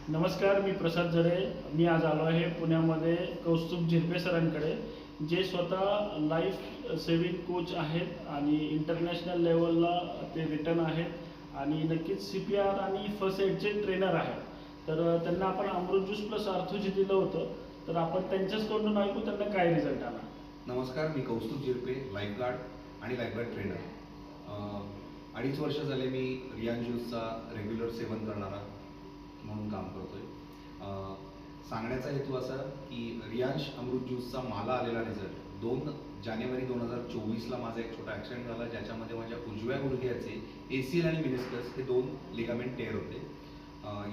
नमस्कार, मी प्रसाद झरे. मी आज आलो आहे पुण्यामध्ये कौस्तुभ झिरपे सरांकडे, जे स्वतः लाईफ सेविंग कोच आहेत आणि इंटरनॅशनल लेवलला ते रिटर्न आहेत आणि नक्कीच CPR आणि फर्स्ट एडचे ट्रेनर आहेत. तर त्यांना आपण अमृत ज्यूस प्लस आर्थोजी दिलं होतं. तर आपण त्यांच्याच तोंडून ऐकू त्यांना काय रिझल्ट आला. नमस्कार, मी कौस्तुभ झिरपे, लाईफगार्ड आणि लाईफगार्ड ट्रेनर. 2.5 वर्ष झाले मी रियान ज्यूसचा रेग्युलर सेवन करणारा म्हणून काम करतोय. सांगण्याचा हेतू असा की रियांश अमृत ज्यूसचा मला आलेला रिझल्ट 2 जानेवारी 2024ला माझा एक छोटा ॲक्सिडेंट झाला, ज्याच्यामध्ये माझ्या उजव्या गुडघ्याचे ACL आणि मेनिस्कस हे 2 लिगामेंट टेअर होते.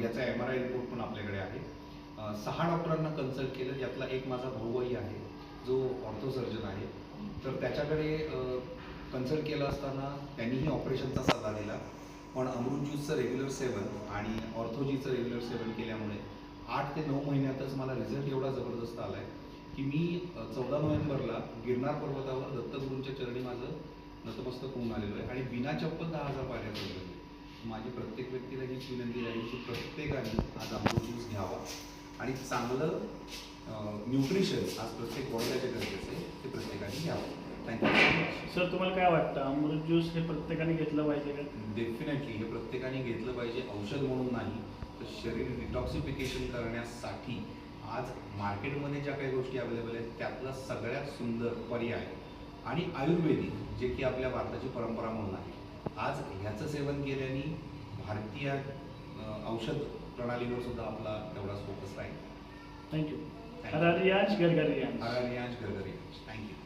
याचा MRI रिपोर्ट पण आपल्याकडे आहे. 6 डॉक्टरांना कन्सल्ट केलं, यातला एक माझा भाऊही आहे जो ऑर्थो सर्जन आहे. तर त्याच्याकडे कन्सल्ट केलं असताना त्यांनीही ऑपरेशनचा सल्ला दिला. पण अमृत ज्यूसचं रेग्युलर सेवन आणि ऑर्थोजीचं रेग्युलर सेवन केल्यामुळे 8 ते 9 महिन्यातच मला रिझल्ट एवढा जबरदस्त आला आहे की मी 14 नोव्हेंबरला गिरनार पर्वतावर दत्तगुरूंच्या चरणी माझं नतमस्तक होऊन आलेलो आहे आणि बिना चप्पल 10,000 पायऱ्या चढलेलो आहे. माझी प्रत्येक व्यक्तीला हीच विनंती आहे की प्रत्येकाने आज अमृत ज्यूस घ्यावा आणि चांगलं न्यूट्रिशन आज प्रत्येक बॉडीला जे गरजेचं आहे ते प्रत्येकाने घ्यावं. थँक्यू. सर, तुम्हाला काय वाटतं, अमृत ज्यूस हे प्रत्येकाने घेतलं पाहिजे का? डेफिनेटली हे प्रत्येकाने घेतलं पाहिजे. औषध म्हणून नाही, तर शरीर डिटॉक्सिफिकेशन करण्यासाठी आज मार्केटमध्ये ज्या काही गोष्टी अवेलेबल आहेत त्यातला सगळ्यात सुंदर पर्याय आणि आयुर्वेदिक, जे की आपल्या भारताची परंपरा म्हणून आहे. आज ह्याचं सेवन केल्याने भारतीय औषध प्रणालीवर सुद्धा आपला तेवढाच फोकस राहील. थँक्यू. हर हर रियांश, घर घर रियांश. हर रियांश, घर घर रियांश. थँक्यू.